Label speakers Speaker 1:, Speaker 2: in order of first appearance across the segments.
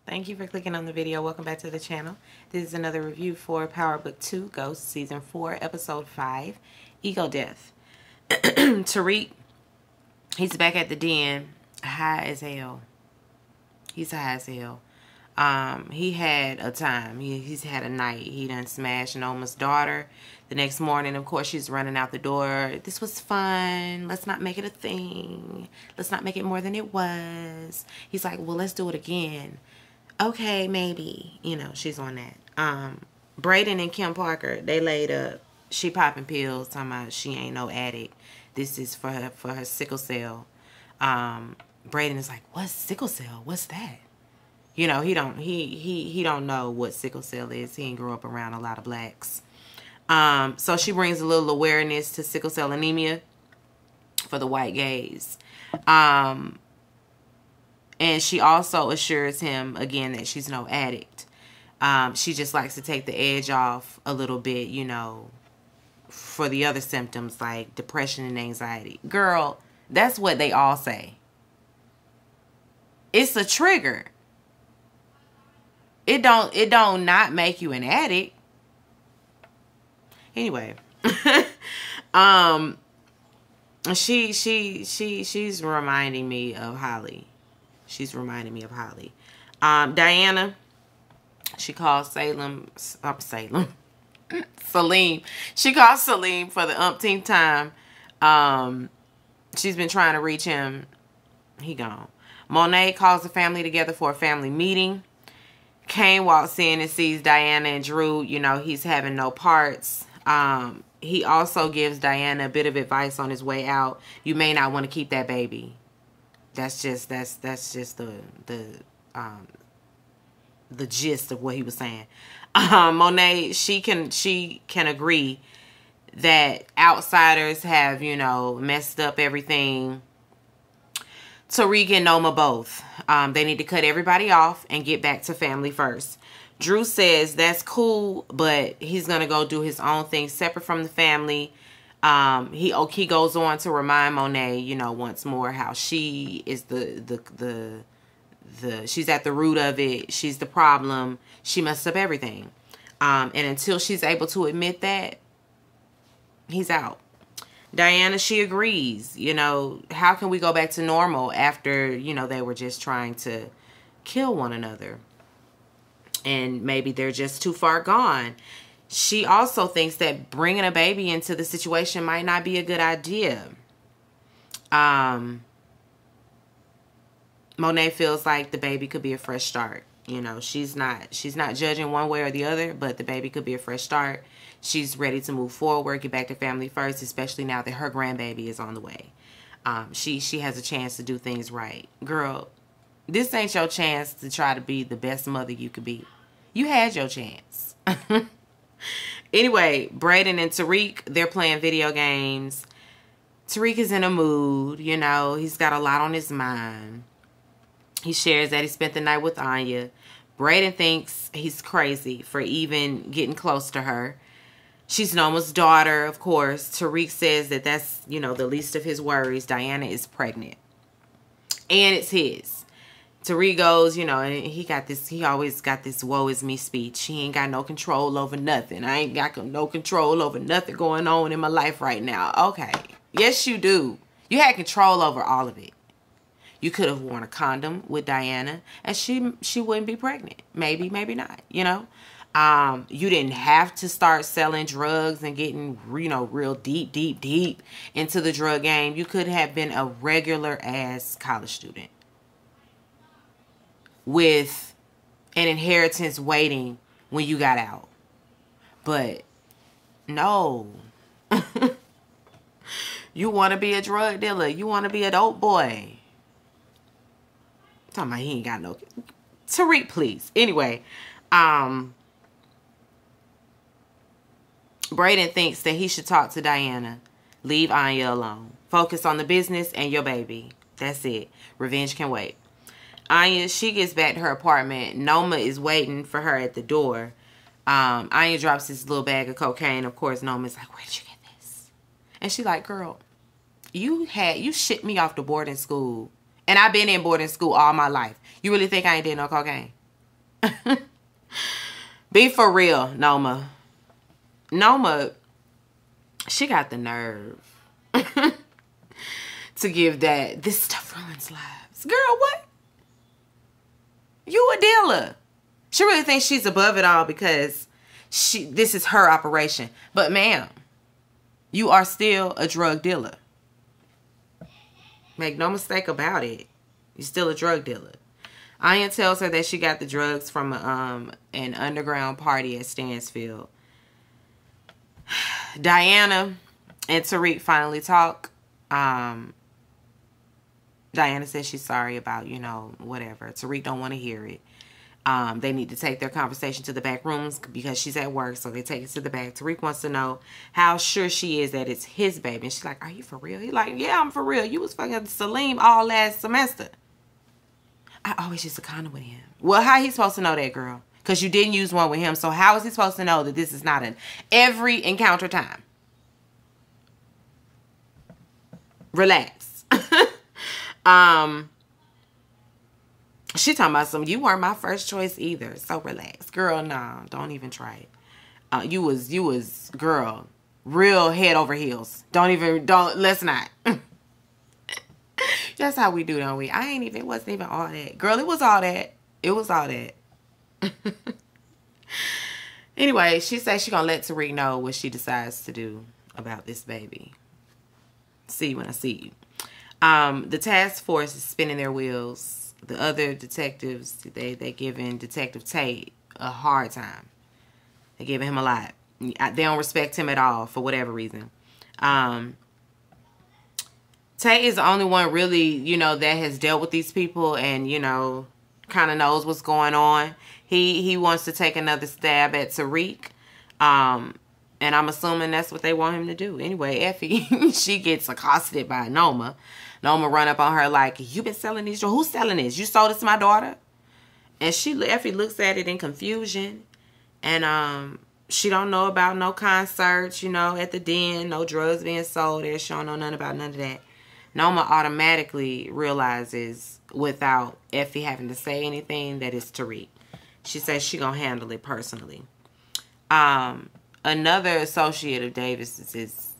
Speaker 1: Thank you for clicking on the video. Welcome back to the channel. This is another review for PowerBookII, Ghost, Season 4, Episode 5, Ego Death. Tariq, he's back at the den, high as hell. He's high as hell. He had a time. He's had a night. He done smashed Noma's daughter. The next morning, of course, she's running out the door. This was fun. Let's not make it a thing. Let's not make it more than it was. He's like, well, let's do it again. Okay, maybe. You know, she's on that. Braden and Kim Parker, they laid up. She popping pills, talking about she ain't no addict. This is for her sickle cell. Braden is like, what's sickle cell? What's that? You know, he don't know what sickle cell is. He ain't grew up around a lot of blacks. So she brings a little awareness to sickle cell anemia for the white gaze. And she also assures him, again, that she's no addict. She just likes to take the edge off a little bit, you know, for the other symptoms like depression and anxiety. Girl, that's what they all say. It's a trigger. It don't not make you an addict. Anyway. She's reminding me of Holly. She's reminding me of Holly. Diana, she calls Salim. She calls Salim for the umpteenth time. She's been trying to reach him. He gone. Monet calls the family together for a family meeting. Kane walks in and sees Diana and Drew. You know, he's having no parts. He also gives Diana a bit of advice on his way out. You may not want to keep that baby. That's just the gist of what he was saying. Monet, she can agree that outsiders have, you know, messed up everything. Tariq and Noma both. They need to cut everybody off and get back to family first. Drew says that's cool, but he's going to go do his own thing separate from the family. He goes on to remind Monet, you know, once more how she is she's at the root of it. She's the problem. She messed up everything. And until she's able to admit that, he's out. Diana, she agrees. You know, how can we go back to normal after, you know, they were just trying to kill one another? And maybe they're just too far gone. She also thinks that bringing a baby into the situation might not be a good idea. Monet feels like the baby could be a fresh start. You know, she's not judging one way or the other, but the baby could be a fresh start. She's ready to move forward, get back to family first, especially now that her grandbaby is on the way. She has a chance to do things right. Girl, this ain't your chance to try to be the best mother you could be. You had your chance. Anyway, Braden and Tariq, they're playing video games. Tariq is in a mood, you know. He's got a lot on his mind. He shares that he spent the night with Anya. Braden thinks he's crazy for even getting close to her. She's Noma's daughter, of course. Tariq says that that's, you know, the least of his worries. Diana is pregnant. And it's his. Tariq goes, you know, and he always got this woe is me speech. He ain't got no control over nothing. I ain't got no control over nothing going on in my life right now. Okay. Yes, you do. You had control over all of it. You could have worn a condom with Diana and she wouldn't be pregnant. Maybe, maybe not, you know. You didn't have to start selling drugs and getting, you know, real deep into the drug game. You could have been a regular ass college student with an inheritance waiting when you got out. But no. You want to be a drug dealer. You want to be a dope boy. Talking about he ain't got no... Tariq, please. Anyway, Braden thinks that he should talk to Diana. Leave Anya alone. Focus on the business and your baby. That's it. Revenge can wait. Anya, she gets back to her apartment. Noma is waiting for her at the door. Anya drops this little bag of cocaine. Of course, Noma's like, where did you get this? And she like, girl, you shipped me off to boarding school. And I've been in boarding school all my life. You really think I ain't did no cocaine? Be for real, Noma. Noma, she got the nerve to give that, this stuff ruins lives. Girl, what? You a dealer. She really thinks she's above it all because this is her operation. But ma'am, you are still a drug dealer. Make no mistake about it. You're still a drug dealer. Anya tells her that she got the drugs from an underground party at Stansfield. Diana and Tariq finally talk. Diana says she's sorry about, you know, whatever. Tariq don't want to hear it. They need to take their conversation to the back rooms because she's at work, so they take it to the back. Tariq wants to know how sure she is that it's his baby. And she's like, are you for real? He's like, yeah, I'm for real. You was fucking Salim all last semester. I always used a condom with him. Well, how he supposed to know that, girl? Because you didn't use one with him. So how is he supposed to know that this is not an every encounter time? Relax. She talking about some, you weren't my first choice either. So relax. Girl, no, don't even try it. You was, girl, real head over heels. Let's not. That's how we do, don't we? It wasn't even all that. Girl, it was all that. It was all that. Anyway, she says she gonna let Tariq know what she decides to do about this baby. See you when I see you. The task force is spinning their wheels. The other detectives, they giving Detective Tate a hard time. They giving him a lot. They don't respect him at all for whatever reason. Tate is the only one really, you know, that has dealt with these people and, you know, kind of knows what's going on. He wants to take another stab at Tariq. And I'm assuming that's what they want him to do. Anyway, Effie, she gets accosted by Noma. Noma run up on her like, you been selling these? Who's selling this? You sold this to my daughter? And Effie looks at it in confusion. And she don't know about no concerts, you know, at the den. No drugs being sold there. She don't know nothing about none of that. Noma automatically realizes, without Effie having to say anything, that it's Tariq. She says she gonna handle it personally. Another associate of Davis is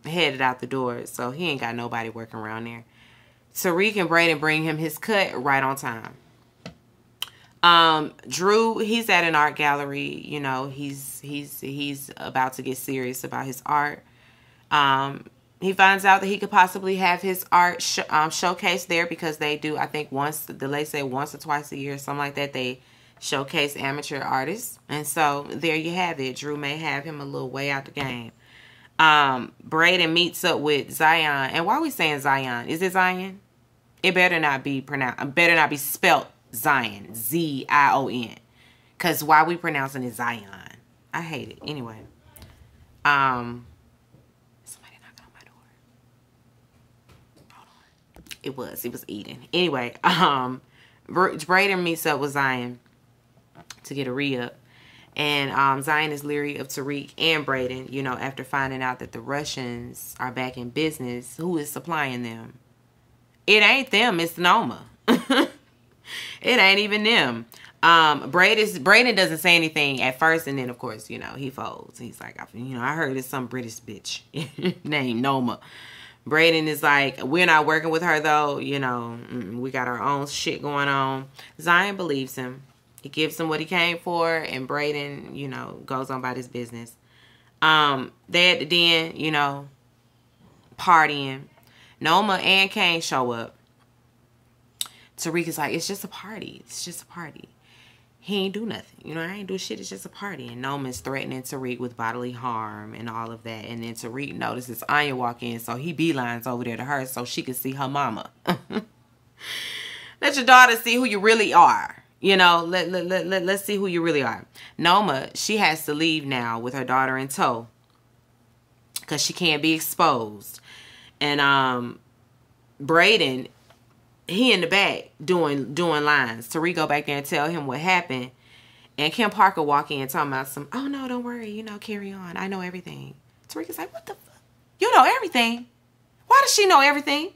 Speaker 1: headed out the door, so he ain't got nobody working around there. Tariq and Braden bring him his cut right on time. Drew, he's at an art gallery. You know, he's about to get serious about his art. He finds out that he could possibly have his art showcased there because they do, I think once or twice a year, something like that, they showcase amateur artists. And so there you have it. Drew may have him a little way out the game. Braden meets up with Zion. And why are we saying Zion? Is it Zion? It better not be pronounced, better not be spelt Zion. Z-I-O-N. Because why are we pronouncing it Zion? I hate it. Anyway. Somebody knocking on my door. Hold on. It was Eden. Anyway, Braden meets up with Zion to get a re-up. And Zion is leery of Tariq and Braden, you know, after finding out that the Russians are back in business. Who is supplying them? It ain't them, it's Noma. It ain't even them. Braden doesn't say anything at first, and then of course, you know, he folds. He's like, you know, I heard it's some British bitch named Noma. Braden is like, we're not working with her though, you know, we got our own shit going on. Zion believes him. He gives him what he came for, and Braden, you know, goes on about his business. They at the den, you know, partying. Noma and Kane show up. Tariq is like, it's just a party. It's just a party. He ain't do nothing. You know, I ain't do shit. It's just a party. And Noma's threatening Tariq with bodily harm and all of that. And then Tariq notices Anya walk in, so he beelines over there to her so she can see her mama. Let your daughter see who you really are. You know, let's see who you really are. Noma, she has to leave now with her daughter in tow because she can't be exposed. And Braden, he in the back doing lines. Tariq go back there and tell him what happened. And Kim Parker walk in talking about some, oh no, don't worry, you know, carry on. I know everything. Tariq is like, what the fuck? You know everything? Why does she know everything?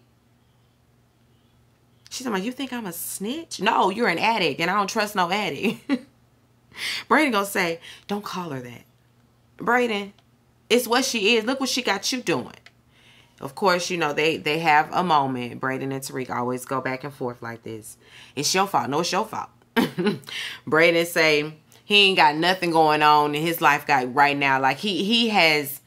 Speaker 1: She's like, you think I'm a snitch? No, you're an addict, and I don't trust no addict. Brayden gonna say, don't call her that. Brayden, it's what she is. Look what she got you doing. Of course, you know, they have a moment. Brayden and Tariq always go back and forth like this. It's your fault. No, it's your fault. Brayden say he ain't got nothing going on in his life right now. Like, he has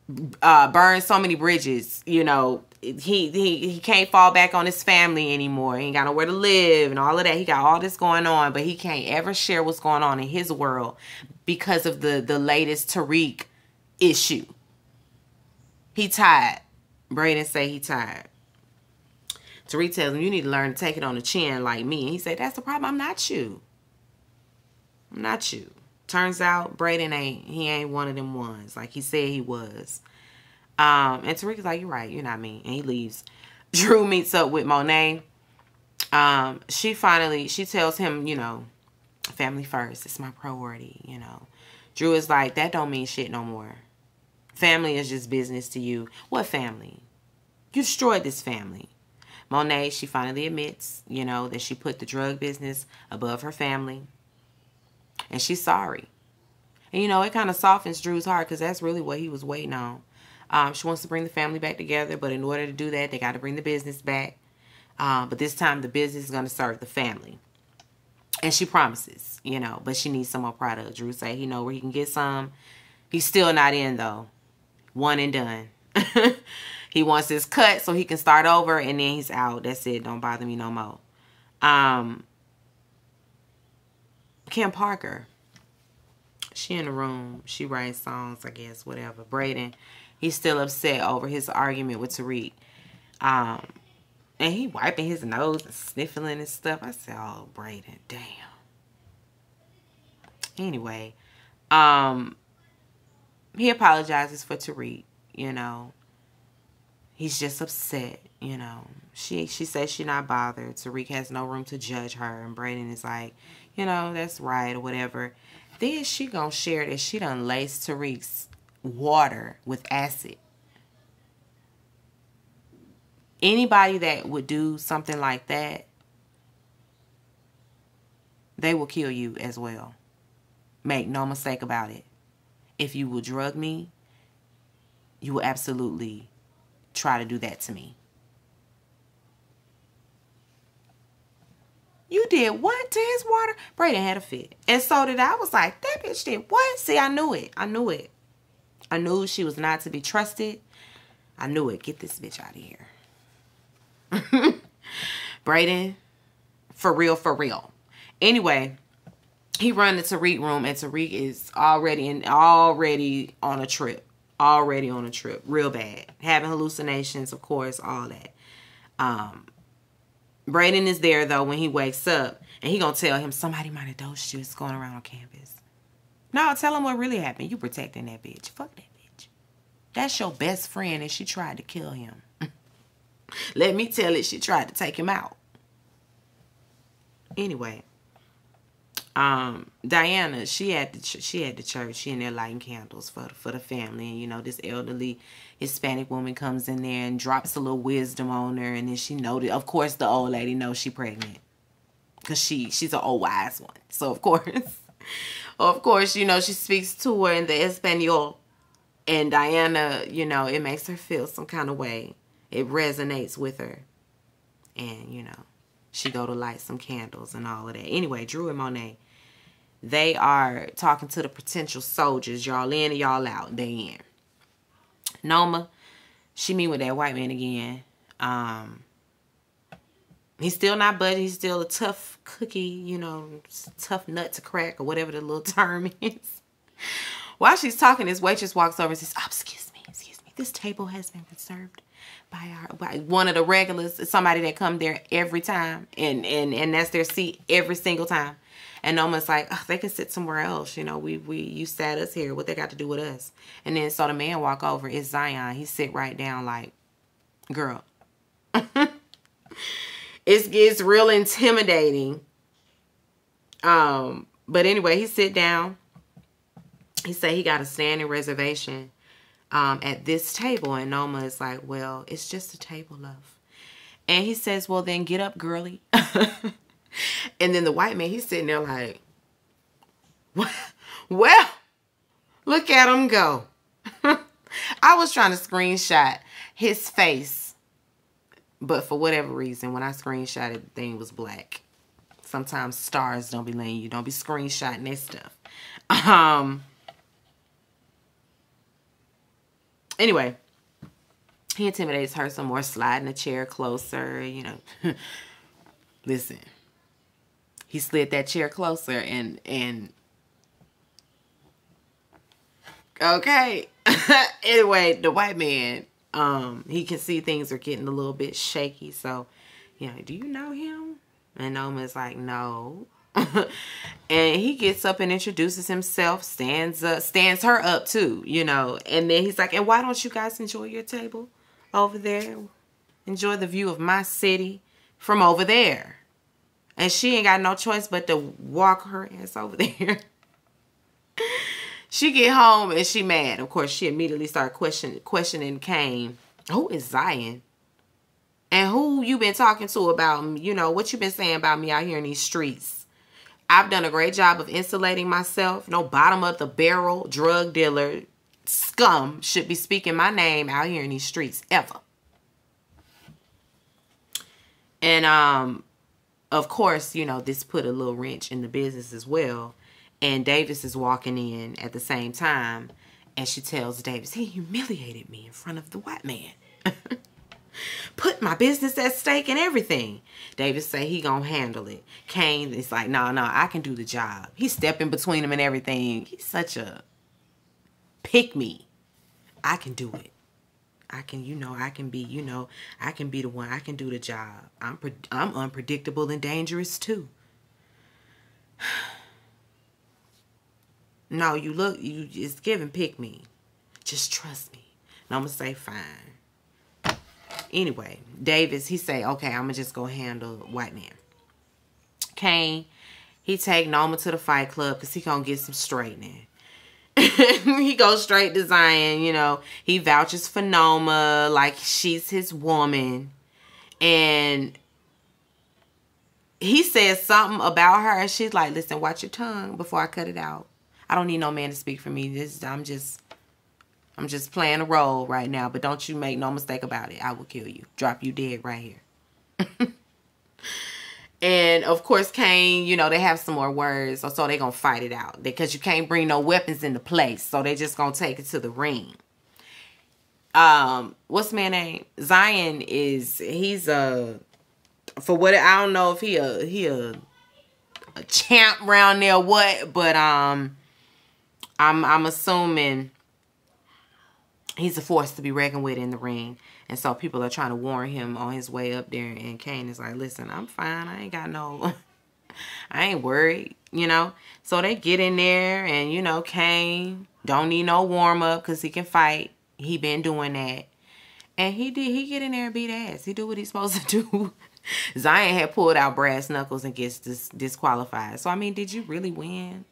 Speaker 1: burned so many bridges, you know. He can't fall back on his family anymore. He ain't got nowhere to live and all of that. He got all this going on, but he can't ever share what's going on in his world because of the latest Tariq issue. He tired. Brayden say he tired. Tariq tells him, you need to learn to take it on the chin like me. And he said, that's the problem. I'm not you. I'm not you. Turns out Brayden ain't one of them ones like he said he was. And Tariq is like, you're right, you're not me. And he leaves. Drew meets up with Monet. She tells him, you know, family first. It's my priority, you know. Drew is like, that don't mean shit no more. Family is just business to you. What family? You destroyed this family. Monet, she finally admits, you know, that she put the drug business above her family. And she's sorry. And, you know, it kind of softens Drew's heart because that's really what he was waiting on. She wants to bring the family back together, but in order to do that, they got to bring the business back. But this time, the business is going to serve the family. And she promises, you know, but she needs some more product. Drew say he know where he can get some. He's still not in, though. One and done. He wants his cut so he can start over, and then he's out. That's it. Don't bother me no more. Kim Parker. She in the room. She writes songs, I guess, whatever. Brayden, he's still upset over his argument with Tariq. And he wiping his nose and sniffling and stuff. I said, oh, Brayden, damn. Anyway, he apologizes for Tariq, you know. He's just upset, you know. She says she's not bothered. Tariq has no room to judge her. And Brayden is like, you know, that's right or whatever. Then she gonna share that she done laced Tariq's water with acid. Anybody that would do something like that, they will kill you as well. Make no mistake about it. If you will drug me, you will absolutely try to do that to me. You did what to his water? Brayden had a fit. And so did I. I was like, that bitch did what? See, I knew it. I knew it. I knew she was not to be trusted. I knew it. Get this bitch out of here. Brayden, for real, for real. Anyway, he run to Tariq room, and Tariq is already on a trip. Already on a trip. Real bad. Having hallucinations, of course, all that. Brayden is there, though, when he wakes up, and he gonna tell him somebody might have dosed you. It's going around on campus. No, tell him what really happened. You protecting that bitch. Fuck that bitch. That's your best friend, and she tried to kill him. Let me tell it, she tried to take him out. Anyway, Diana, she at the church. She in there lighting candles for the family. And, you know, this elderly Hispanic woman comes in there and drops a little wisdom on her. And then she noted, of course, the old lady knows she pregnant. Because she's an old wise one. So, of course, you know, she speaks to her in the Espanol. And Diana, you know, it makes her feel some kind of way. It resonates with her. And, you know, she go to light some candles and all of that. Anyway, Drew and Monet, they are talking to the potential soldiers. Y'all in or y'all out? They in. Noma, she meet with that white man again. He's still not budging. He's still a tough cookie, you know, tough nut to crack or whatever the little term is. While she's talking, this waitress walks over and says, oh, excuse me. This table has been reserved by one of the regulars, somebody that come there every time, and that's their seat every single time. And Noma's like, oh, they can sit somewhere else. You know, you sat us here. What they got to do with us? And then so the man walk over. It's Zion. He sit right down like, girl. It gets real intimidating. But anyway, he sit down. He said he got a standing reservation at this table. And Noma is like, well, it's just a table, love. And he says, well, then get up, girly. And then the white man, he's sitting there like, well, look at him go. I was trying to screenshot his face, but for whatever reason, when I screenshotted, the thing was black. Sometimes stars don't be letting you, don't be screenshotting that stuff. Anyway, he intimidates her some more, sliding the chair closer, you know. Listen, he slid that chair closer and okay. Anyway, the white man, he can see things are getting a little bit shaky. So, you know, do you know him? And Noma's like, no. And he gets up and introduces himself, stands her up too, you know. And then he's like, and why don't you guys enjoy your table over there? Enjoy the view of my city from over there. And she ain't got no choice but to walk her ass over there. She get home and she mad. Of course, she immediately started questioning Cain. Who is Zion? And who you been talking to about, you know, what you been saying about me out here in these streets? I've done a great job of insulating myself. No bottom of the barrel drug dealer scum should be speaking my name out here in these streets ever. And of course, you know, this put a little wrench in the business as well. And Davis is walking in at the same time. And she tells Davis, he humiliated me in front of the white man. Put my business at stake and everything. Davis say he gonna handle it. Cain is like, no, I can do the job. He's stepping between him and everything. He's such a pick me. I can do it. I can, you know, I can be, you know, I can be the one. I can do the job. I'm unpredictable and dangerous too. No, you look, you it's giving pick me. Just trust me. And I'm gonna say fine. Anyway, Davis, he say, okay, I'm gonna just go handle white man. Cain, he take Noma to the fight club because he gonna get some straightening. He goes straight to Zion, you know. He vouches for Noma like she's his woman. And he says something about her. And she's like, listen, watch your tongue before I cut it out. I don't need no man to speak for me. I'm just playing a role right now. But don't you make no mistake about it. I will kill you. Drop you dead right here. And, of course, Cain, you know, they have some more words. So they're going to fight it out. Because you can't bring no weapons into place. So they just going to take it to the ring. What's the man's name? Zion is, he's for what, I don't know if he a champ around there or what. But I'm assuming he's a force to be reckoned with in the ring. And so people are trying to warn him on his way up there. And Cain is like, listen, I'm fine. I ain't got no, I ain't worried, you know. So they get in there and, you know, Cain don't need no warm up because he can fight. He been doing that. And he get in there and beat ass. He do what he's supposed to do. Zion had pulled out brass knuckles and gets disqualified. So, I mean, did you really win?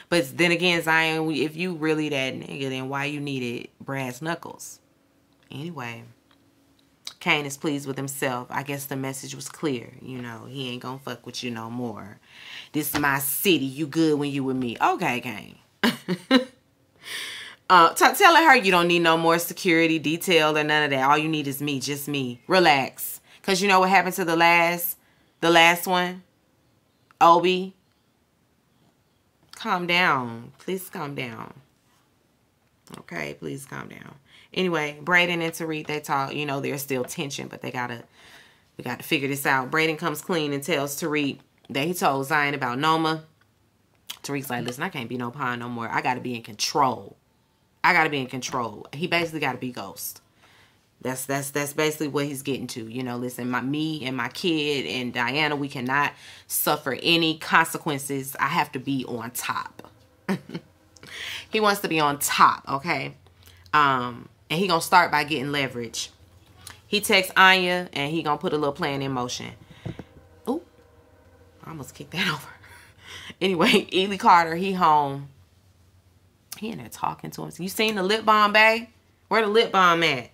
Speaker 1: But then again, Zion, if you really that nigga, then why you needed brass knuckles? Anyway, Cain is pleased with himself. I guess the message was clear. You know, he ain't gonna fuck with you no more. This is my city. You good when you with me. Okay, Cain. Telling her you don't need no more security detail or none of that. All you need is me, just me. Relax. Because you know what happened to the last one? Obi. Calm down. Please calm down. Okay, please calm down. Anyway, Brayden and Tariq, they talk. You know, there's still tension, but we got to figure this out. Brayden comes clean and tells Tariq that he told Zion about Noma. Tariq's like, listen, I can't be no pawn no more. I got to be in control. I got to be in control. He basically got to be Ghost. That's basically what he's getting to. You know, listen, me and my kid and Diana, we cannot suffer any consequences. I have to be on top. He wants to be on top, okay? And he gonna start by getting leverage. He texts Anya and he gonna put a little plan in motion. Ooh, I almost kicked that over. Anyway, Ely Carter, he home. He in there talking to him. You seen the lip balm, babe? Where the lip balm at?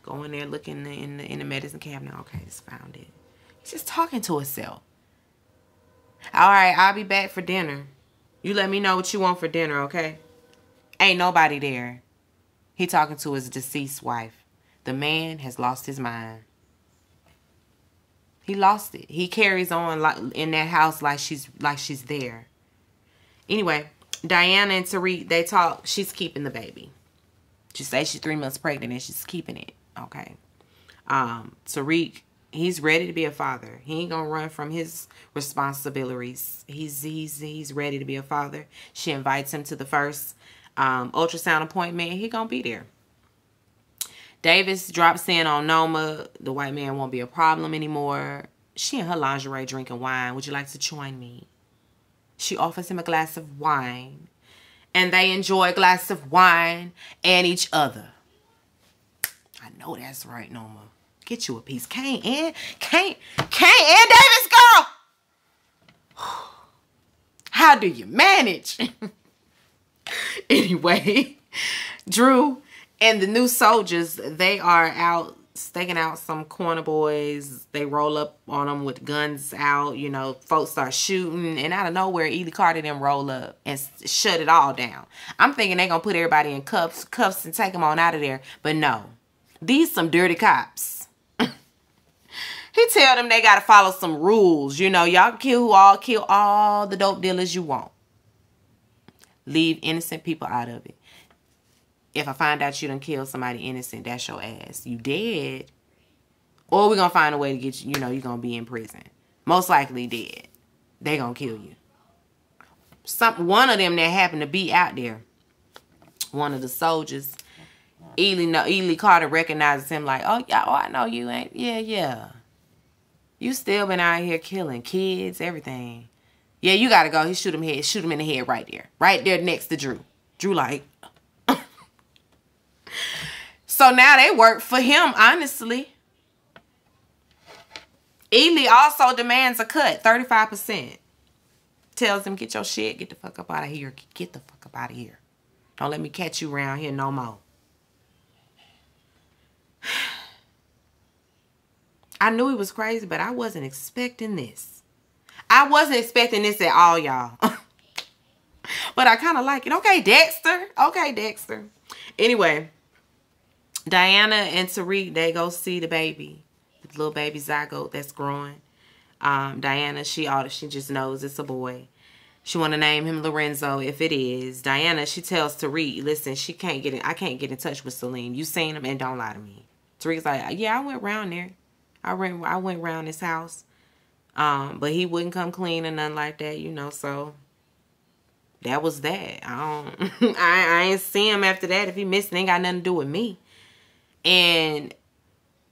Speaker 1: Go in there, look in the medicine cabinet. Okay, just found it. He's just talking to himself. All right, I'll be back for dinner. You let me know what you want for dinner, okay? Ain't nobody there. He talking to his deceased wife. The man has lost his mind. He lost it. He carries on like in that house like she's there. Anyway, Diana and Tariq, they talk. She's keeping the baby. She says she's 3 months pregnant and she's keeping it. Okay. Tariq, he's ready to be a father. He ain't gonna run from his responsibilities. He's ready to be a father. She invites him to the first ultrasound appointment. He gonna be there. Davis drops in on Noma. The white man won't be a problem anymore. She in her lingerie drinking wine. Would you like to join me? She offers him a glass of wine. And they enjoy a glass of wine and each other. I know that's right, Noma. Get you a piece. Kane and Davis, girl. How do you manage? Anyway, Drew and the new soldiers, they are out staking out some corner boys. They roll up on them with guns out. You know, folks start shooting. And out of nowhere, Ely Carter them roll up and shut it all down. I'm thinking they're going to put everybody in cuffs and take them on out of there. But no. These some dirty cops. He tell them they got to follow some rules. You know, y'all kill all the dope dealers you want. Leave innocent people out of it. If I find out you done killed somebody innocent, that's your ass. You dead. Or we're going to find a way to get you, you know, you're going to be in prison. Most likely dead. They going to kill you. One of them that happened to be out there, one of the soldiers, Ely Carter recognizes him like, oh, I know you ain't. Yeah. You still been out here killing kids, everything. Yeah, you got to go. He shoot him in the head right there. Right there next to Drew. Drew like... So now they work for him, honestly. Ely also demands a cut, 35%. Tells him, get your shit, get the fuck up out of here. Get the fuck up out of here. Don't let me catch you around here no more. I knew he was crazy, but I wasn't expecting this. I wasn't expecting this at all, y'all. But I kind of like it. Okay, Dexter. Okay, Dexter. Anyway. Diana and Tariq, they go see the baby. The little baby zygote that's growing. Diana, she just knows it's a boy. She want to name him Lorenzo if it is. Diana, she tells Tariq, listen, I can't get in touch with Celine. You seen him and don't lie to me. Tariq's like, yeah, I went around there. I went around his house. But he wouldn't come clean or nothing like that, you know, so that was that. I ain't see him after that. If he missing, ain't got nothing to do with me. And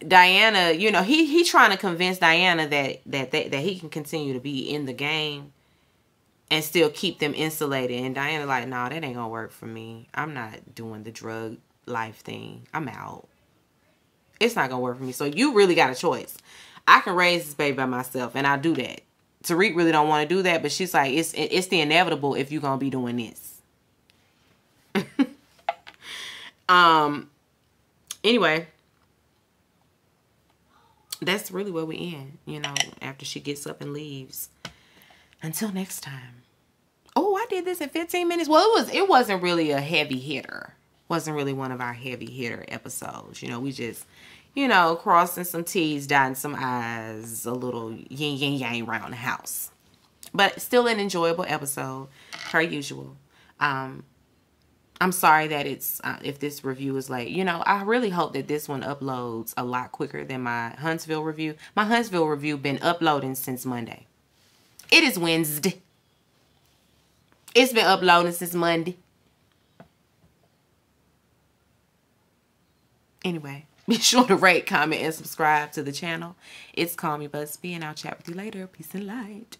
Speaker 1: Diana, you know, he trying to convince Diana that he can continue to be in the game and still keep them insulated. And Diana like, no, that ain't gonna work for me. I'm not doing the drug life thing. I'm out. It's not gonna work for me. So you really got a choice. I can raise this baby by myself, and I do that. Tariq really don't want to do that, but she's like, it's the inevitable if you're gonna be doing this. Anyway, that's really where we end, you know, after she gets up and leaves. Until next time. Oh, I did this in 15 minutes. Well, it wasn't really a heavy hitter. Wasn't really one of our heavy hitter episodes. You know, we just, you know, crossing some T's, dotting some I's, a little yin yin yang around the house. But still an enjoyable episode, per usual. I'm sorry that it's, if this review is late. You know, I really hope that this one uploads a lot quicker than my Huntsville review. My Huntsville review been uploading since Monday. It is Wednesday. It's been uploading since Monday. Anyway, be sure to rate, comment, and subscribe to the channel. It's Call Me Busby, and I'll chat with you later. Peace and light.